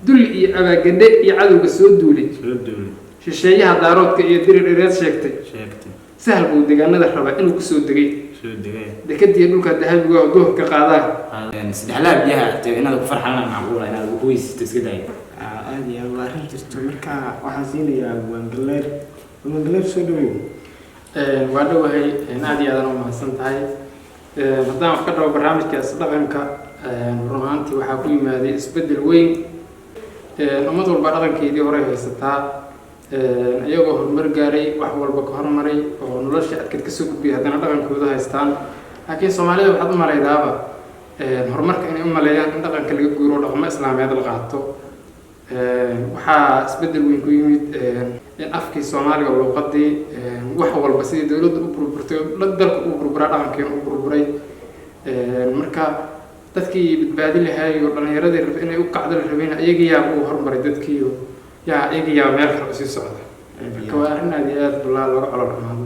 dul iyo abaagandhe iyo cadowga soo duulay shisheeyaha daaroodka iyo dirir dhereed sheegtay sahal buu deegaanada raba inuu ku soo degay dekadii dhulka dahabiga oo duhurka qaadaan saddexlaab biyaha inaad ku farxaan macquul inaad ku weysiisto iska day aad iyo waa arrin jirto marka waxaan siinayaa Wangaleer soo dhaweey waa dhawahay aad iyo aad u mahadsan tahay haddaan wax ka dhaw barnaamijkaas dhaqanka runaantii waxaa ku yimaaday isbedel weyn ummad walba dhaqankeedii hore haysataa iyagoo horumar gaaray wax walba ka hormaray oo nolosha adkeed ka soo gudbiyay haddana dhaqankooda haystaan laakiin Soomaalida waxaad u malaydaaba horumarka inay u maleeyaan in dhaqanka laga guuro dhaqamo islaameed la qaato waxaa isbedel weyn ku yimid in afkii Soomaaliga oo luqadii wax walba sidii dawladda u burburtay dalka u burburay dhaqankeena u burburay marka dadkii badbaadi lahaay oo dhalinyaradii rabay inay u kacdo rabeen ayagiyaa uu hormaray dadkii ayagiyaa meel kale sii socda marka waa arrin aad iyo aad bilaa looga caloolxumaado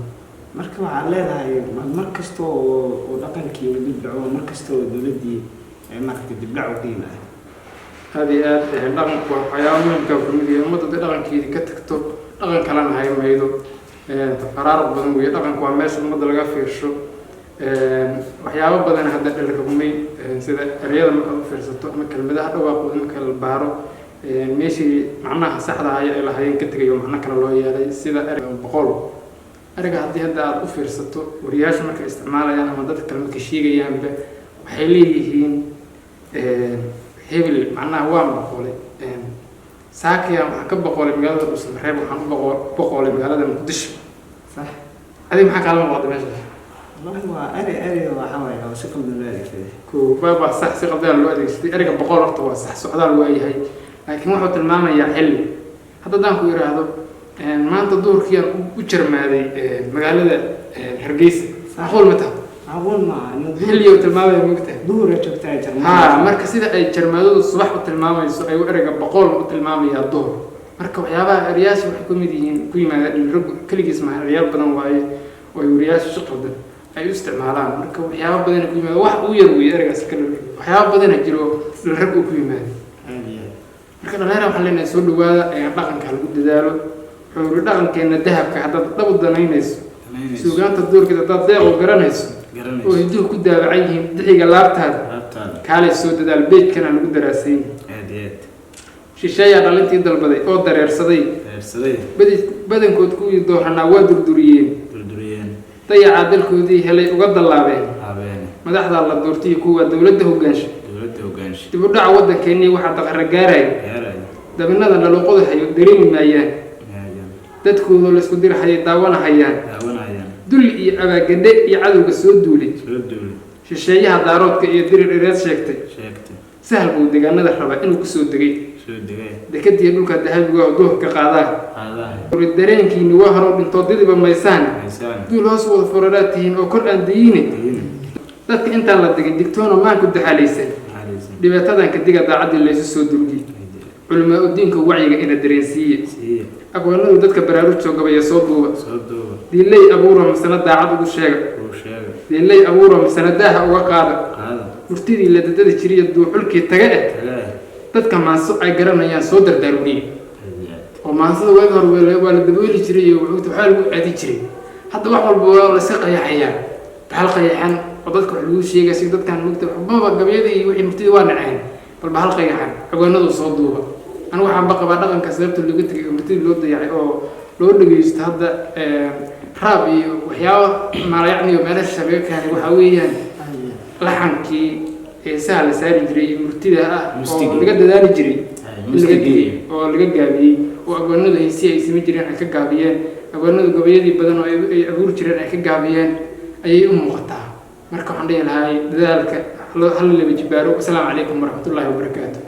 marka waxaad leedahay mar kasta oo dhaqankii uu dib dhaco mar kasta oo dawladdii markii dib dhaco ku yimaado هذه الرقم وحياة من كوكب مدة الرقم كي كتكتب رقم كلام هاي ميدو قرار بدن ويرقم كوامس المدة لقى في الشو وحياة بدن هذا الرقمي سيدا رياض فرصته مكان مدة هذا واقع مكان البارو ماشي معناها سحرة هاي إلى هاي كتير يوم معناها كلا لويا سيدا بقول أرجع هذا فرصته ورياش مكان استعماله يعني مدة كلام كشيء يعني وحليهين هبل معناها وام بقولي ساكيا وحكب بقولي مقالة بس محرب وحن بقولي مقالة مقدش صح هذه محك على بعض ماشي والله أري وحوي أو سقم دلوقتي كده كو بابا صح سقم دلوقتي أرجع بقول أرتوا صح سعداء الوعي هاي لكن واحد الماما يا حل حتى دام كوير هذا ما أنت دور كيان وجر ما هذه مقالة هرجيس أقول متى أقول ما حلي وتلمامة مقتة دور جبتها جرمانة مركز إذا أي جرمانة الصباح وتلمامة أي ورقة بقول وتلمامة يا الظهر مركب يابا رياس وحكومي دين كل ما الرب كل جسمه ريال بدن ويورياس شقة بدن أي استعمالان مركب يابا بدن كل ما واحد ويروي رجع سكر يابا بدن يجرو الرب كل ما مركب لا يروح لنا يسود وهذا يطلقن كهالجود دارو حور دقن كأن الذهب كحتى تطبط دنينيس سوقان تدور كده تضيع وقرنيس ويدوه كده بعيهم دحيق اللابت هذا كالي السود ده البيت كان على قدر راسين شيء على انتي دل بدي او درير صدي بدن كود كو يدو حنا وادر دوريين طيع عادل كودي هلي وقد اللابين مدحدا الله دورتي كو دولته هوغانش تبو دع ودنكني waxa taqargaaray dabinada loo qodayo dareemi maayaan dadkooda la isku dirxay daawanayaan dul iyo abaagandhe iyo cadowga soo duulay shisheeyaha daaroodka iyo dirir dhereed sheegtay sahal buu deegaanada raba inuu ku soo degay dekadii dhulka dahabiga oo duhurka qaadaan dareenkiini waa haro dhinto didiba maysaan dul hoos wada furaraatihiin oo kor aan dayinin dadka intaan la degay digtoona maan ku daxalaysan dhibaatadan ka diga daacadii la isu soo durgi culimo diinka wacyiga ina dareensiye aqoonadu dadka baraaruj soo gabaya soo duuba dilay abuura masana daacad ugu sheega dilay abuura masana daaha uga qaada murtidii la dadada jiriya duuxulkii taga dadka maaso ay garanayaan soo dardaaruniye oo maasada way hor waa la dabooli jiray iyo wuxuu waxa lagu aadi jiray hadda wax walba waa la saqayaan bahal qayaxan oo dadka lagu sheegay si dadkan mugta waxba gabayadii wixii murtidii waa naceen bal bahal qayaxan aqoonadu soo duuba أنا waxaan baqaba dhaqanka sababta lagu tagay ummadii loo dayacay oo loo dhageysto hadda raab iyo waxyaabo maalayacni iyo meelaha shabeekan waxa weeyaan laxankii saal saari jiray murtida oo laga dadaali jiray oo laga gaabiyay oo aqoonadu heesi ay simi jireen ay ka gaabiyeen aqoonadu gabayadii badan oo ay abuur jireen ay ka gaabiyeen ayay u muuqataa marka waxaan leeyahay dadaalka hal la jibaaro. Assalaamu calaykum warahmatullaahi wabarakaatuh.